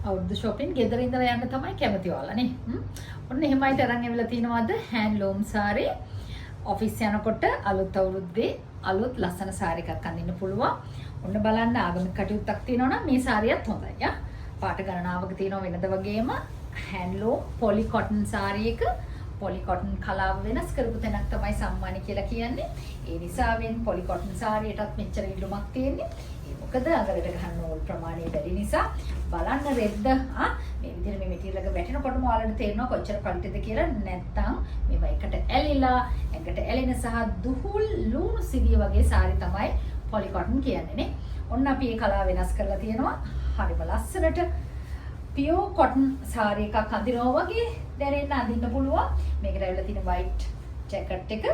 අවුරුදු shopping ගෙදර ඉඳලා යන්න තමයි කැමති ඔයාලා නේ. ඔන්න එහෙමයිට අරන් ඇවිල්ලා තිනවද handloom saree. ඔෆිස් යනකොට අලුත් අවුරුද්දේ අලුත් ලස්සන saree එකක් අඳින්න පුළුවන්. ඔන්න බලන්න ආගමික කටයුත්තක් තියෙනවා නම් මේ saree හොඳයි. පාට ගණනාවක තියෙනවා වෙනද වගේම handloom poly cotton saree එක poly cotton කලාව වෙනස් කරපු තැනක් තමයි සම්මානි කියලා කියන්නේ. ඒ නිසාවෙන් poly cotton saree එකටත් මෙච්චර ඉල්ලුමක් තියෙන්නේ. ඒ මොකද අඟලට ගන්න ඕල් ප්‍රමාණය වැඩි නිසා බලන්න රෙද්ද මේ විදිහට මේ මෙටීරියල් එක වැටෙනකොටම ඔයාලට තේරෙනවා කොච්චර ක්වලිටිද කියලා. නැත්තම් මේවා එකට ඇලිලා ඇඟට ඇලෙන සහ දුහුල් ලුණු සිවිය වගේ saree තමයි poly cotton කියන්නේ නේ. ඔන්න අපි මේ කලාව වෙනස් කරලා තියෙනවා. හරිම ලස්සනට pure cotton saree එකක් අඳිනවා වගේ දැනෙන්න අඳින්න පුළුවන්. මේකට ඇවිල්ලා තියෙන white jacket එක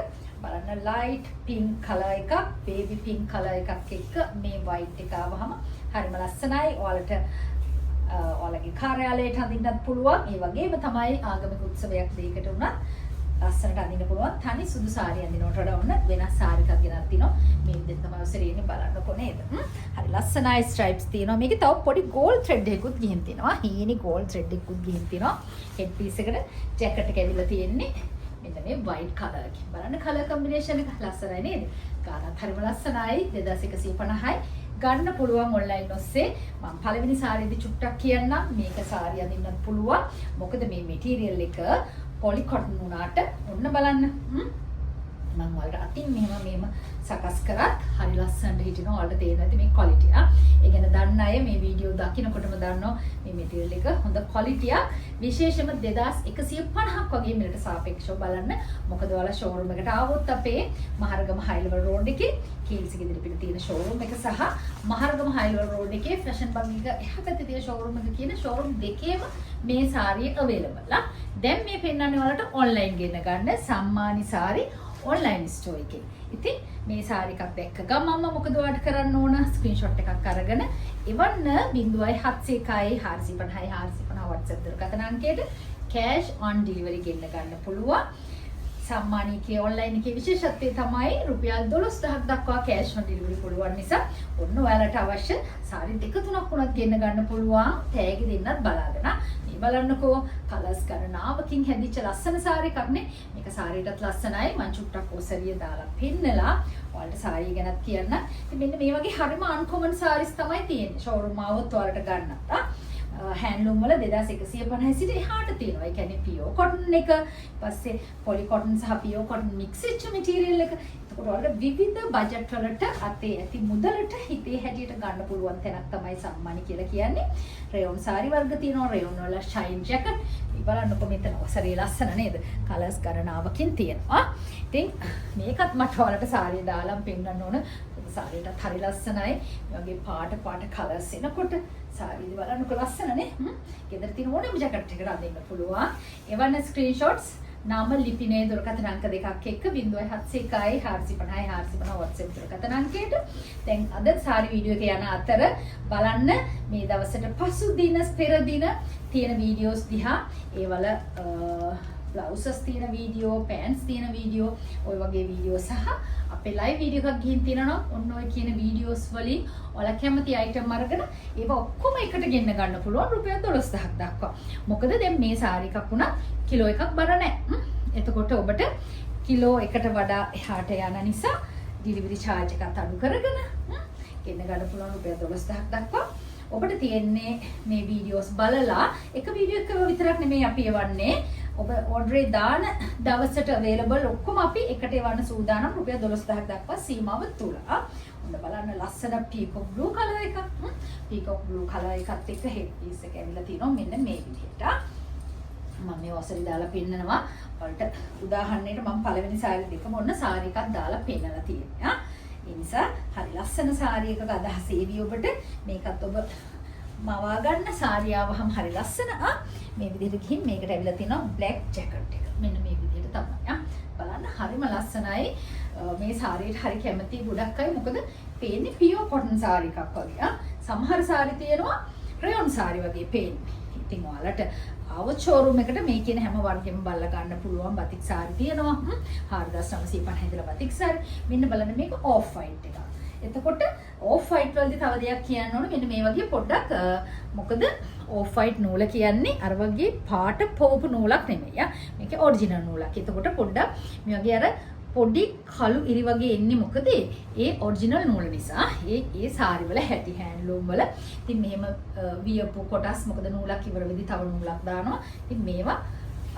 බලන්න light pink color එකක් baby pink color එකක් එක්ක මේ white එක ආවහම හරිම ලස්සනයි. ඔයාලට ඔයාලගේ කාර්යාලයට අඳින්නත් පුළුවන්. ඒ වගේම තමයි ආගමික උත්සවයක් දෙයකට උනත් ලස්සනට අඳින්න පුළුවන්. තනි සුදු saree අඳිනවට වඩා ඔන්න වෙනස් saree එකක් ගෙනත් තිනවා. මේ විදිහට තමයි ඔසරේ ඉන්නේ බලන්නකො නේද? හරි ලස්සනයි stripes තියෙනවා. මේකේ තව පොඩි gold thread එකකුත් ගිහින් තිනවා. හීනි gold thread එකකුත් ගිහින් තිනවා. head piece එකට jacket එක ඇවිල්ලා තියෙන්නේ මෙන්න මේ white color එකේ. බලන්න color combination එක ලස්සනයි නේද? ගානත් හරිම ලස්සනයි. 2150යි. ගන්න පුළුවන් ඔන්ලයින් ඔස්සේ. මම පළවෙනි සාරියේදී චුට්ටක් කියන්නම්. මේක සාරිය අඳින්නත් පුළුවන්. මොකද මේ මැටීරියල් එක poly cotton උනාට ඔන්න බලන්න. මම වලට අතින් මෙහෙම සකස් කරත් හරි ලස්සනට හිටිනවා. ඔයාලට තේරෙනවා ඇති මේ quality එක. ඒ කියන්නේ දන්න අය මේ වීඩියෝ දකින්නකොටම දන්නවා මේ මැටීරියල් එක හොඳ quality එක. විශේෂයෙන්ම 2150ක් වගේ මිලට සාපේක්ෂව බලන්න. මොකද ඔයාලා showroom එකට ආවොත් අපේ මහරගම high level road එකේ කීල්ස් ගෙදර පිට තියෙන showroom එක සහ මහරගම high level road එකේ fashion bug එක එහා පැත්තේ තියෙන showroom එක කියන showroom දෙකේම මේ saree available. දැන් මේ පෙන්නන්නේ ඔයාලට online ගෙන ගන්න සම්මානි saree online store එකේ. ඉතින් මේ saree එකක් දැක්ක ගමන්ම මොකද ඔයාලට කරන්න ඕන screenshot එකක් අරගෙන එවන්න 0701 450 450 WhatsApp දුරකථන අංකයට cash on delivery ගෙන්න ගන්න පුළුවන්. සම්මානිකේ online එකේ විශේෂත්වය තමයි රුපියල් 12000ක් දක්වා cash on delivery පුළුවන් නිසා ඔන්න ඔයාලට අවශ්‍ය saree දෙක තුනක් වුණත් ගෙන්න ගන්න පුළුවන්. තෑගි දෙන්නත් බලාගෙන මේ බලන්නකෝ කලර්ස් ගණනාවකින් හැදිච්ච ලස්සන saree එකක් නේ. මේක saree-ටත් ලස්සනයි. මම චුට්ටක් ඔසරිය දාලා පෙන්නලා ඔයාලට saree ගැනත් කියන්න. ඉතින් මෙන්න මේ වගේ හරිම uncommon sarees තමයි තියෙන්නේ. showroom ආවොත් ඔයාලට ගන්නත්. handloom වල 2150 සිට එහාට තියෙනවා. ඒ කියන්නේ pure cotton එක, ඊපස්සේ poly cotton සහ pure cotton mix වෙච්ච material එක. එතකොට ඔයාලට විවිධ budget වලට අතේ ඇති මුදලට හිතේ හැටියට ගන්න පුළුවන් තැනක් තමයි සම්මානි කියලා කියන්නේ. rayon saree වර්ග තියෙනවා. rayon වල shine jacket. මේ බලන්නකො මෙතන ඔසරේ ලස්සන නේද? colors ගණනාවකින් තියෙනවා. ඉතින් මේකත් මට ඔයාලට saree දාලා පෙන්නන්න ඕන. saree-ටත් හරි ලස්සනයි. මේ වගේ පාට colors එනකොට saree බලන්නකො ලස්සනනේ. ගෙදර තියෙන ඕනම ජැකට් එකකට අඳින්න පුළුවන්. එවන්න ස්ක්‍රීන්ෂොට්ස් නාම ලිපිනේ දුරකථන අංක දෙකක් එක්ක 0701 450 450 WhatsApp දුරකථන අංකයට. දැන් අද saree වීඩියෝ එක යන අතර බලන්න මේ දවසට පසු දින පෙර දින තියෙන වීඩියෝස් දිහා ඒවල බ්ලවුසස් තියෙන වීඩියෝ, පෑන්ට්ස් තියෙන වීඩියෝ, ඔය වගේ වීඩියෝ සහ අපේ ලයිව් වීඩියෝ එකක් ගිහින් තියෙනවා. ඔන්න ඔය කියන වීඩියෝස් වලින් ඔයාලා කැමති අයිටම් අරගෙන ඒව ඔක්කොම එකට ගෙන්න ගන්න පුළුවන් රුපියල් 12000ක් දක්වා. මොකද දැන් මේ saree එකක් උනා කිලෝ එකක් බර නැහැ. එතකොට ඔබට කිලෝ එකට වඩා එහාට යන නිසා ඩිලිවරි charge එකත් අඩු කරගෙන ගෙන්න ගන්න පුළුවන් රුපියල් 12000ක් දක්වා. ඔබට තියෙන්නේ මේ වීඩියෝස් බලලා එක වීඩියෝ එකක විතරක් නෙමෙයි අපි එවන්නේ. ඔබ order දාන දවසට available ඔක්කොම අපි එකට එවන්න සූදානම් රුපියල් 12000ක් දක්වා සීමාව තුල. ඔන්න බලන්න ලස්සන peacock blue color එකක්. peacock blue color එකත් එක්ක head piece එක ඇවිල්ලා තිනවා මෙන්න මේ විදිහට. මම මේ ඔසරි දාලා පෙන්නනවා. වලට උදාහරණයකට මම පළවෙනි saree දෙකම ඔන්න saree එකක් දාලා පෙන්නලා තියෙනවා. ඒ නිසා හරි ලස්සන saree එකක අදහස ඒවි ඔබට මේකත් ඔබ මවා ගන්න saree ආවහම හරි ලස්සන. මේ විදිහට ගිහින් මේකට ඇවිල්ලා තියෙනවා black jacket එක. මෙන්න මේ විදිහට තමයි. බලන්න හරිම ලස්සනයි. මේ saree එකට හරි කැමති ගොඩක් අය මොකද පේන්නේ pure cotton saree එකක් වගේ. සමහර saree තියෙනවා rayon saree වගේ පේන්නේ. ඉතින් ඔයාලට ආවොත් showroom එකට මේ කියන හැම වර්ගෙම බලලා ගන්න පුළුවන් batik saree තියෙනවා. 4950 ඉඳලා batik saree. මෙන්න බලන්න මේක off white එකක්. එතකොට ඕෆ් වයිට් වලදී තව දෙයක් කියන්න ඕනේ. මෙන්න මේ වගේ පොඩ්ඩක් මොකද ඕෆ් වයිට් නූල කියන්නේ අර වගේ පාට පොවපු නූලක් නෙමෙයි. මේක ඔරිජිනල් නූලක්. එතකොට පොඩ්ඩක් මේ වගේ අර පොඩි කළු ඉරි වගේ එන්නේ මොකද ඒ ඔරිජිනල් නූල නිසා. ඒ සාරි වල හැටි හෑන්ඩ්ලූම් වල. ඉතින් මෙහෙම වියපු කොටස් මොකද නූලක් ඉවර වෙදි තව නූලක් දානවා. ඉතින් මේවා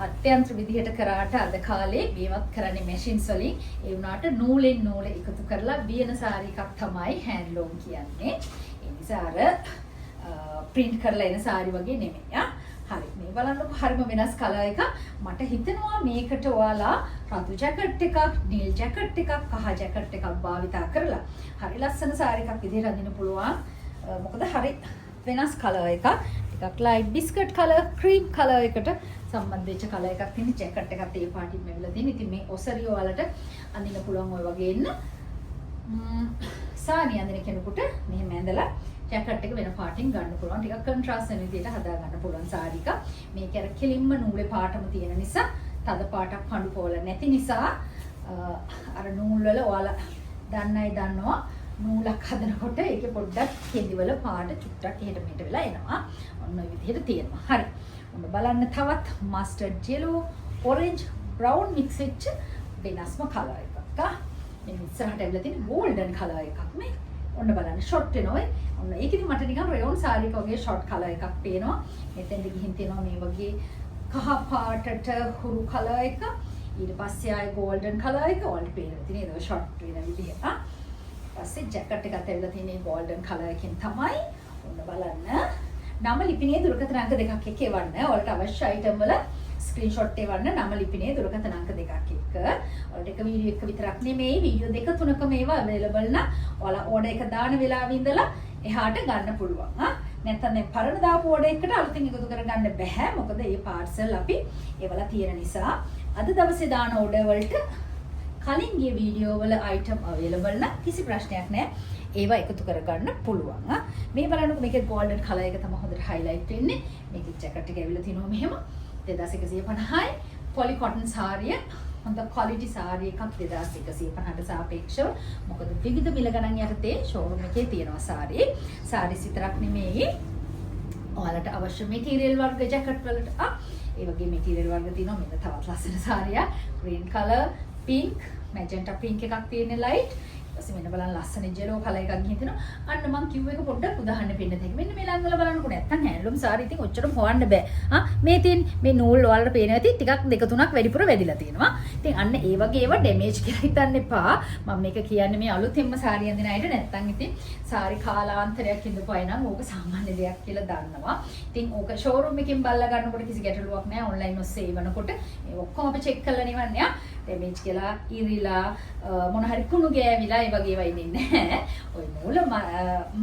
අත්‍යන්ත විදිහට කරාට අද කාලේ මේවත් කරන්නේ මැෂින්ස් වලින්. ඒ වුණාට නූලෙන් නූල එකතු කරලා වියන සාරි එකක් තමයි හෑන්ඩ්ලූම් කියන්නේ. ඒ නිසා අර print කරලා එන සාරි වගේ නෙමෙයි. හරි මේ බලන්නකො හරිම වෙනස් කලර් එකක්. මට හිතෙනවා මේකට ඔයාලා රතු ජැකට් එකක්, නිල් ජැකට් එකක්, කහ ජැකට් එකක් භාවිතා කරලා හරි ලස්සන සාරි එකක් විදිහට අඳින්න පුළුවන්. මොකද හරි වෙනස් කලර් එකක්. ටිකක් light biscuit colour, cream colour එකට සම්බන්ධ වෙච්ච කලර් එකක් තියෙන ජැකට් එකත් ඒ පාටින් මෙවිලා දෙන. ඉතින් මේ ඔසරිය ඔයාලට අඳින්න පුළුවන් ඔය වගේ ඉන්න. සානි අඳින කෙනෙකුට මෙහෙම ඇඳලා ජැකට් එක වෙන පාටින් ගන්න පුළුවන්. ටිකක් කන්ට්‍රාස්ට් වෙන විදිහට හදා ගන්න පුළුවන් සාරි එක. මේක අර කෙලින්ම නූලේ පාටම තියෙන නිසා තද පාටක් පඳු පොළ නැති නිසා අර නූල් වල ඔයාලා දන්නයි දන්නවා නූලක් හදනකොට ඒකේ පොඩ්ඩක් කෙඳි වල පාට චුට්ටක් එහෙට මෙහෙට වෙලා එනවා. ඔන්න ඔය විදිහට තියෙනවා. හරි. ඔන්න බලන්න තවත් මස්ටර්ඩ් yellow, orange, brown mix වෙච්ච වෙනස්ම කලර් එකක්. මේ ඉස්සරහට ඇවිල්ලා තියෙන golden කලර් එකක් මේ. ඔන්න බලන්න ෂොට් වෙනවා. ඔන්න ඒකෙදි මට නිකන් රයෝන් සාරි එක වගේ ෂොට් කලර් එකක් පේනවා. මෙතෙන්ද ගිහින් තියෙනවා මේ වගේ කහ පාටට හුරු කලර් එක. ඊට පස්සේ ආයේ golden කලර් එක ඔයාලට පේනවා. ඉතින් ඒක ෂොට් වෙන විදිහ. පස්සේ ජැකට් එකත් ඇවිල්ලා තියෙන golden කලර් එකකින් තමයි. ඔන්න බලන්න. නම ලිපිනේ දුරකථන අංක දෙකක් එක්ක එවන්න. ඔයාලට අවශ්‍ය අයිටම් වල ස්ක්‍රීන්ෂොට් එවන්න නම ලිපිනේ දුරකථන අංක දෙකක් එක්ක. ඔයාලට එක වීඩියෝ එක විතරක් නෙමෙයි වීඩියෝ දෙක තුනක මේවා අවైలබල් නම් ඔයාලා ඕඩර් එක දාන වෙලාවෙ ඉඳලා එහාට ගන්න පුළුවන්. නැත්නම් මේ පරණ දාපු ඕඩර් එකට අලුතින් එකතු කරගන්න බෑ. මොකද මේ පාර්සල් අපි ඒවලා තියෙන නිසා අද දවසේ දාන ඕඩර් වලට කලින් ගිය වීඩියෝ වල අයිටම් අවైలබල් නම් කිසි ප්‍රශ්නයක් නැහැ. ඒවා එකතු කරගන්න පුළුවන්. මේ බලන්නකො මේකේ golden color එක තමයි හොඳට highlight වෙන්නේ. මේකේ ජැකට් එක ඇවිල්ලා තිනවා මෙහෙම 2150යි. poly cotton සාරිය හොඳ quality සාරිය එකක් 2150ට සාපේක්ෂව. මොකද විවිධ මිල ගණන් යටතේ showroom එකේ තියෙනවා සාරි. සාරිස් විතරක් නෙමෙයි. ඔයාලට අවශ්‍ය material වර්ග ජැකට් වලට ඒ වගේ material වර්ග තියෙනවා. මෙන්න තවත් ලස්සන සාරියක්. green color, pink, magenta pink එකක් තියෙන light. ඊපස්සේ මෙන්න බලන්න ලස්සන ජෙලෝ කලර් එකක් ගිහින් තිනවා. අන්න මම කිව්ව එක පොඩ්ඩක් උදාහරණ පෙන්නන්න තියෙනවා. මෙන්න මේ ලංගල බලන්නකො නැත්තම් හැන්ඩ්ලූම් සාරි ඉතින් ඔච්චරම හොයන්න බෑ. මේ තියෙන මේ නූල් වලට පේනවා ඇති ටිකක් දෙක තුනක් වැඩිපුර වැඩිලා තියෙනවා. ඉතින් අන්න ඒ වගේ ඒවා ඩැමේජ් කියලා හිතන්න එපා. මම මේක කියන්නේ මේ අලුතෙන්ම සාරි අඳින අයට නැත්තම් ඉතින් සාරි කාලාන්තරයක් ඉඳපුවයි නම් ඕක සාමාන්‍ය දෙයක් කියලා දන්නවා. ඉතින් ඕක ෂෝරූම් එකකින් බලලා ගන්නකොට කිසි ගැටලුවක් නැහැ. ඔන්ලයින් ඔස්සේ එවනකොට මේ ඔක්කොම අපි චෙක් කරලා නෙවන්නේ. ඩැමේජ් කියලා ඉරිලා මොන හරි කුණු ගෑවිලා ඒ වගේ ඒවා ඉන්නේ නැහැ. ඔය නූල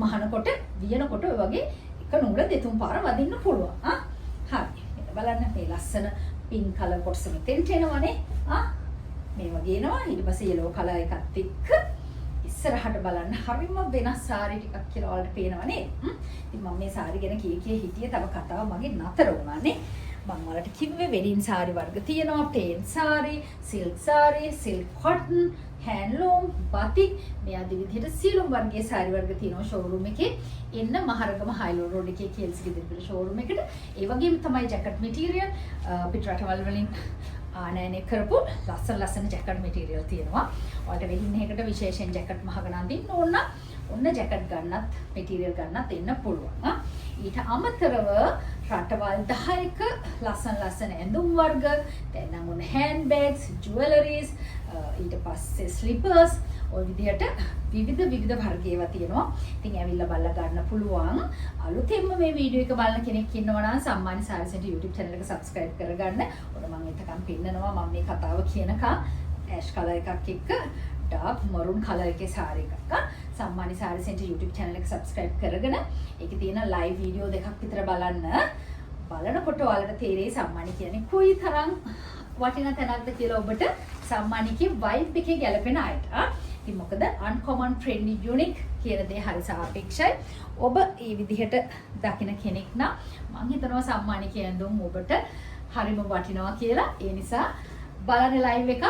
මහනකොට වියනකොට ඔය වගේ එක නූල දෙතුන් පාර වදින්න පුළුවන්. හරි. මෙන්න බලන්න මේ ලස්සන පින්ක් කලර් කොටස මෙතෙන්ට එනවනේ. මේ වගේ එනවා. ඊට පස්සේ yellow කලර් එකත් එක්ක ඉස්සරහට බලන්න හරිම වෙනස් සාරි ටිකක් කියලා ඔයාලට පේනවනේ. ඉතින් මම මේ සාරි ගැන කී හිටියේ තව කතාව මගේ නතර වුණානේ. මම වලට කිව්වේ වෙඩින් සාරි වර්ග තියෙනවා, ප්ලේන් සාරි, සිල්ක් කොටන්, හැන්ඩ්ලූම්, බතික් මේ ආදී විදිහට සියලුම වර්ගයේ සාරි වර්ග තියෙනවා ෂෝරූම් එකේ. එන්න මහරගම හයිලෝ රෝඩ් එකේ KLC ගෙදර ෂෝරූම් එකට. ඒ වගේම තමයි ජැකට් මැටීරියල් පිටරටවල් වලින් ආනයනය කරපු ලස්සන ජැකට් මැටීරියල් තියෙනවා. ඔයාලට වෙඩින් එකකට විශේෂයෙන් ජැකට් මහගෙන අඳින්න ඕන නම් ඔන්න ජැකට් ගන්නත් මැටීරියල් ගන්නත් එන්න පුළුවන්. ඊට අමතරව රටවල් 10ක ලස්සන ඇඳුම් වර්ග, දැන් නම් ඔන්න හෑන්ඩ් බෑග්ස්, ජුවලරිස්, ඊට පස්සේ ස්ලිපර්ස් ඔය විදිහට විවිධ වර්ග ඒවා තියෙනවා. ඉතින් ඇවිල්ලා බලලා ගන්න පුළුවන්. අලුතෙන්ම මේ වීඩියෝ එක බලන කෙනෙක් ඉන්නවා නම් සම්මානි සාරි සෙන්ටර් YouTube channel එක subscribe කරගන්න. ඔන්න මම එතකන් පෙන්නනවා මම මේ කතාව කියනකම් ඇෂ් කලර් එකක් එක්ක ඩාර්ක් මරුන් කලර් එකේ සාරි එකක්. සම්මානි සාරි සෙන්ටර් YouTube channel එක subscribe කරගෙන ඒකේ තියෙන live video දෙකක් විතර බලනකොට ඔයාලට තේරෙයි සම්මානි කියන්නේ කොයි තරම් වටිනා තැනක්ද කියලා ඔබට සම්මානිකේ vibe එකේ ගැලපෙන අයට. ඉතින් මොකද uncommon, trendy, unique කියන දේ හරි සාපේක්ෂයි. ඔබ මේ විදිහට දකින කෙනෙක් නම් මම හිතනවා සම්මානිකේ ඇඳුම් ඔබට හරිම වටිනවා කියලා. ඒ නිසා බලන්න live එකක්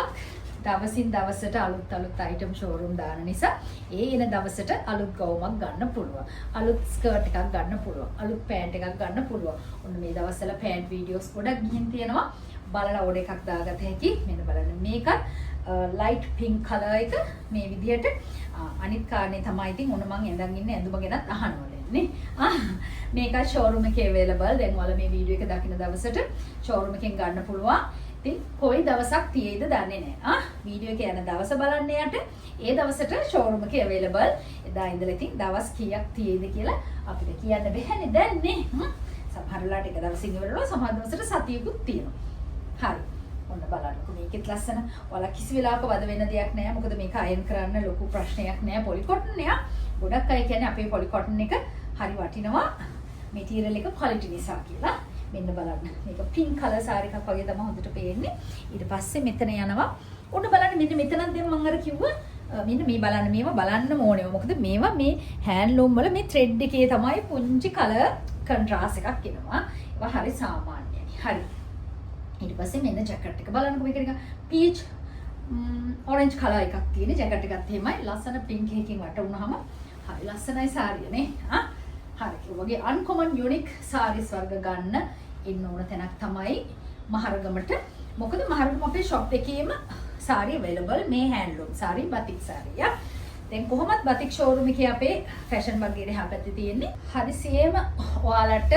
දවසින් දවසට අලුත් item showroom දාන නිසා ඒ එන දවසට අලුත් ගවුමක් ගන්න පුළුවන්. අලුත් skirt එකක් ගන්න පුළුවන්. අලුත් pant එකක් ගන්න පුළුවන්. ඔන්න මේ දවස්වල pant videos ගොඩක් ගිහින් තියෙනවා. බලලා ඕඩ එකක් දාගත හැකි. මෙන්න බලන්න මේකත් light pink color එක මේ විදිහට අනිත් කාරණේ තමයි ඉතින් ඔන්න මම ඇඳන් ඉන්නේ ඇඳුම ගැනත් අහනවා නේ. මේක showroom එකේ available. දැන් ඔයාලා මේ වීඩියෝ එක දකින දවසට showroom එකෙන් ගන්න පුළුවන්. ඉතින් කොයි දවසක් තියෙයිද දන්නේ නැහැ. වීඩියෝ එක යන දවස බලන්න යට ඒ දවසට showroom එකේ available. එදා ඉඳලා ඉතින් දවස් කීයක් තියෙයිද කියලා අපිට කියන්න බැහැනේ දැන් නේ. සමහර වෙලාවට එක දවසින් ඉවරනවා සමහර දවසට සතියකුත් තියෙනවා. හරි. ඔන්න බලන්නකො මේකෙත් ලස්සන. ඔයාලා කිසි වෙලාවක වද වෙන දෙයක් නැහැ. මොකද මේක අයන් කරන්න ලොකු ප්‍රශ්නයක් නැහැ. පොලි කොටන් එක. ගොඩක් අය කියන්නේ අපේ පොලි කොටන් එක හරි වටිනවා. මැටීරියල් එක ක්වලිටි නිසා කියලා. මෙන්න බලන්න. මේක පින්ක් කලර් සාරි එකක් වගේ තමයි හොඳට පේන්නේ. ඊට පස්සේ මෙතන යනවා. ඔන්න බලන්න මෙන්න මෙතනත් දැන් මම අර කිව්වා මෙන්න මේ බලන්න මේවා බලන්න ඕනේ. මොකද මේවා මේ හෑන්ඩ්ලූම් වල මේ thread එකේ තමයි පුංචි කලර් කොන්ට්‍රාස්ට් එකක් එනවා. ඒවා හරි සාමාන්‍යයි. හරි. ඊට පස්සේ මෙන්න ජැකට් එක බලන්නකො මේක නිකන් පීච් ඔරෙන්ජ් කලර් එකක් තියෙන ජැකට් එකත් එහෙමයි. ලස්සන පින්ක් එකකින් වට වුණාම හරි ලස්සනයි සාරිය නේ. හරි. ඒ වගේ අන්කොමන් යුනික් සාරිස් වර්ග ගන්න ඉන්න ඕන තැනක් තමයි මහරගමට. මොකද මහරගම අපේ shop එකේම සාරි available මේ handloom සාරි batik සාරිය. දැන් කොහොමත් batik showroom එකේ අපේ fashion වර්ගයේ එහා පැත්තේ තියෙන්නේ. හරි සියම ඔයාලට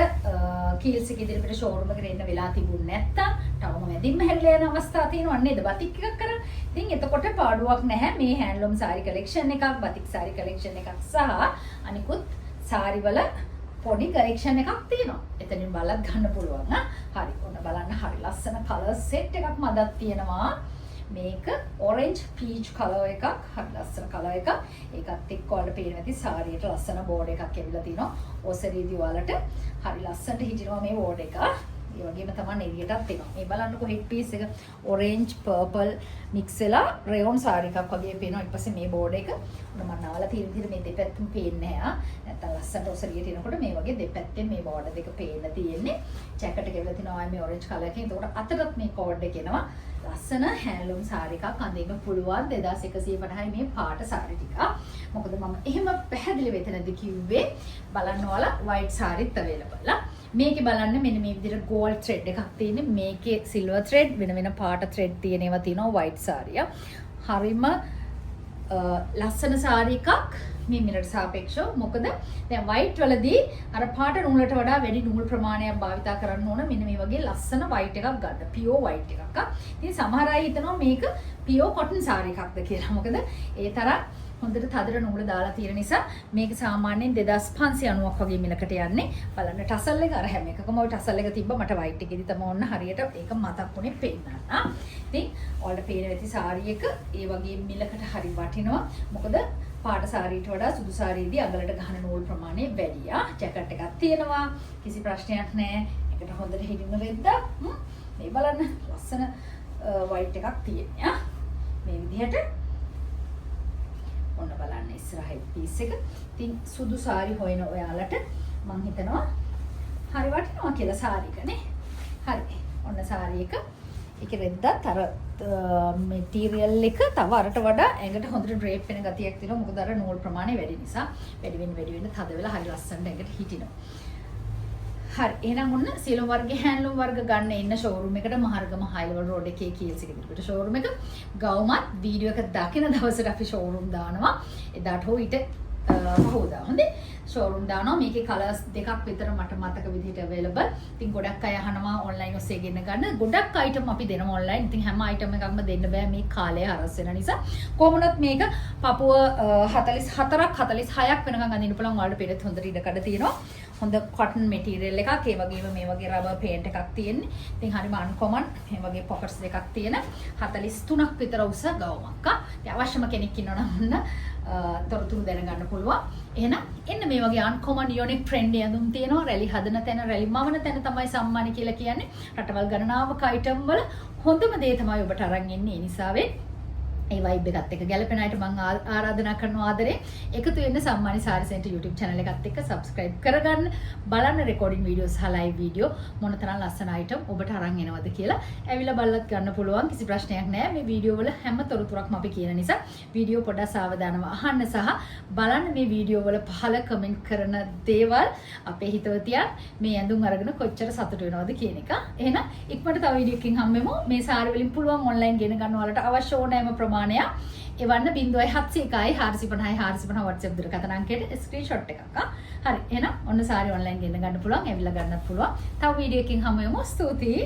කීල්ස් එක ඉදිරියට showroom එකට එන්න වෙලා තිබුණ නැත්තම් ටවුම මැදින්ම හැරිලා යන අවස්ථා තියෙනවා නේද batik එකක් කරන්. ඉතින් එතකොට පාඩුවක් නැහැ මේ handloom සාරි collection එකක් batik සාරි collection එකක් සහ අනිකුත් සාරි වල පොඩි කලෙක්ෂන් එකක් තියෙනවා. එතනින් බලලා ගන්න පුළුවන්. හරි. ඔන්න බලන්න හරි ලස්සන කලර් සෙට් එකක් මදක් තියෙනවා. මේක orange peach color එකක්. හරි ලස්සන color එකක්. ඒකත් එක්ක ඔයාලට පේන ඇති සාරියට ලස්සන බෝඩ් එකක් ඇවිල්ලා තිනවා. ඔසරීදී ඔයාලට හරි ලස්සනට හිටිනවා මේ බෝඩ් එක. ඒ වගේම තමයි නෙරියටත් එනවා. මේ බලන්නකො හෙඩ් පීස් එක orange purple mix වෙලා rayon සාරි එකක් වගේ පේනවා. ඊට පස්සේ මේ බෝඩ් එක උන මම නාවලා තියෙන විදිහට මේ දෙපැත්තම පේන්නේ නැහැ. නැත්තම් ලස්සනට ඔසරියට එනකොට මේ වගේ දෙපැත්තෙන් මේ බෝඩ් දෙක පේන්න තියෙන්නේ. ජැකට් එක ගෙවලා තිනවා මේ orange color එකෙන්. ඒකට අතරත් මේ කෝඩ් එක එනවා. ලස්සන හැන්ඩ්ලූම් සාරි එකක් අඳින්න පුළුවන් 2150යි මේ පාට සාරි ටික. මොකද මම එහෙම පැහැදිලි වෙතනදී කිව්වේ බලන්න ඔයාලා white සාරිත් available. මේකේ බලන්න මෙන්න මේ විදිහට gold thread එකක් තියෙන්නේ. මේකේ silver thread වෙන පාට thread තියෙන ඒවා තියෙනවා white සාරිය. හරිම ලස්සන සාරි එකක් මේ මිලට සාපේක්ෂව. මොකද දැන් white වලදී අර පාට නූලට වඩා වැඩි නූල් ප්‍රමාණයක් භාවිතා කරන්න ඕන. මෙන්න මේ වගේ ලස්සන white එකක් ගන්න. pure white එකක්. ඉතින් සමහර අය හිතනවා මේක pure cotton සාරි එකක්ද කියලා. මොකද ඒ තරම් හොඳට තදර නූල දාලා තියෙන නිසා මේක සාමාන්‍යයෙන් 2590ක් වගේ මිලකට යන්නේ. බලන්න ටසල් එක අර හැම එකකම ওই ටසල් එක තිබ්බ මට white එකේදී තමයි ඔන්න හරියට ඒක මතක් වුණේ පෙන්නන්න. ඉතින් ඔයාලට පේන වෙති සාරි එක ඒ වගේ මිලකට හරි වටිනවා. මොකද පාට සාරියට වඩා සුදු සාරියේදී අගලට ගහන නූල් ප්‍රමාණය වැඩි. ජැකට් එකක් තියෙනවා. කිසි ප්‍රශ්නයක් නැහැ. ඒකට හොඳට හිටින්න රෙද්දා. මේ බලන්න ලස්සන white එකක් තියෙනවා. මේ විදිහට ඔන්න බලන්න ඉස්සරහ පීස් එක. ඉතින් සුදු සාරි හොයන ඔයාලට මම හිතනවා හරි වටිනවා කියලා සාරි එක නේ. හරි. ඔන්න සාරි එක. ඒකේ රෙද්දත් අර මැටීරියල් එක තව අරට වඩා ඇඟට හොඳට ඩ්‍රේප් වෙන ගතියක් තියෙනවා. මොකද අර නූල් ප්‍රමාණය වැඩි නිසා වැඩි වෙන තද වෙලා හරි ලස්සනට ඇඟට හිටිනවා. හරි. එහෙනම් ඔන්න සියලුම වර්ගයේ හැන්ඩ්ලූම් වර්ග ගන්න ඉන්න ෂෝරූම් එකට මහරගම හයිලවල් රෝඩ් එකේ කීල්ස් එකේ ඉදිරියට ෂෝරූම් එක. ගවුමත් වීඩියෝ එක දකින දවසට අපි ෂෝරූම් දානවා. එදාට හෝ ඊට පහුවදා. හොඳේ. ෂෝරූම් දානවා. මේකේ කලර්ස් දෙකක් විතර මට මතක විදිහට available. ඉතින් ගොඩක් අය අහනවා online ඔස්සේ ගෙන්න ගන්න. ගොඩක් item අපි දෙනවා online. ඉතින් හැම item එකක්ම දෙන්න බෑ මේ කාලය හරස් වෙන නිසා. කොහොමවත් මේක පපුව 44ක් 46ක් වෙනකන් අඳින්න පුළුවන්. ඔයාලට පෙරත් හොඳට ඉඩකඩ තියෙනවා. හොඳ cotton material එකක්. ඒ වගේම මේ වගේ rubber paint එකක් තියෙන්නේ. ඉතින් හරිම uncommon. මේ වගේ pockets දෙකක් තියෙන 43ක් විතර උස ගවුමක්. ඉතින් අවශ්‍යම කෙනෙක් ඉන්නවනම් තොරතුරු දැනගන්න පුළුවන්. එහෙනම් එන්න මේ වගේ uncommon unique trendy ඇඳුම් තියෙනවා. රැලි හදන තැන රැලි මවන තැන තමයි සම්මාන කියලා කියන්නේ. රටවල් ගණනාවක item වල හොඳම දේ තමයි ඔබට අරන් එන්නේ. ඒ නිසාවෙන් ඒ වයිබ් එකත් එක්ක ගැලපෙන අයට මම ආරාධනා කරනවා ආදරේ එකතු වෙන්න සම්මානි සාරි සෙන්ටර් YouTube channel එකත් එක්ක subscribe කරගන්න බලන්න recording videos සහ live video මොනතරම් ලස්සන item ඔබට අරන් එනවද කියලා ඇවිල්ලා බලලත් ගන්න පුළුවන් කිසි ප්‍රශ්නයක් නැහැ මේ වීඩියෝ වල හැම තොරතුරක්ම අපි කියන නිසා වීඩියෝ පොඩ්ඩක් සාවධානව අහන්න සහ බලන්න මේ වීඩියෝ වල පහල කමෙන්ට් කරන දේවල් අපේ හිතවතියන් මේ ඇඳුම් අරගෙන කොච්චර සතුටු වෙනවද කියන එක. එහෙනම් ඉක්මනට තව වීඩියෝ එකකින් හම්බෙමු. මේ සාරි වලින් පුළුවන් online ගෙන ගන්න වලට අවශ්‍ය ඕනෑම ප්‍රමාණයක් එවන්න 0701 450 450 WhatsApp දුරකථන අංකයට ස්ක්‍රීන්ෂොට් එකක්. හරි එහෙනම් ඔන්න සාරි online ගෙන ගන්න පුළුවන්. ඇවිල්ලා ගන්නත් පුළුවන්. තව වීඩියෝ එකකින් හමු වෙමු. ස්තුතියි.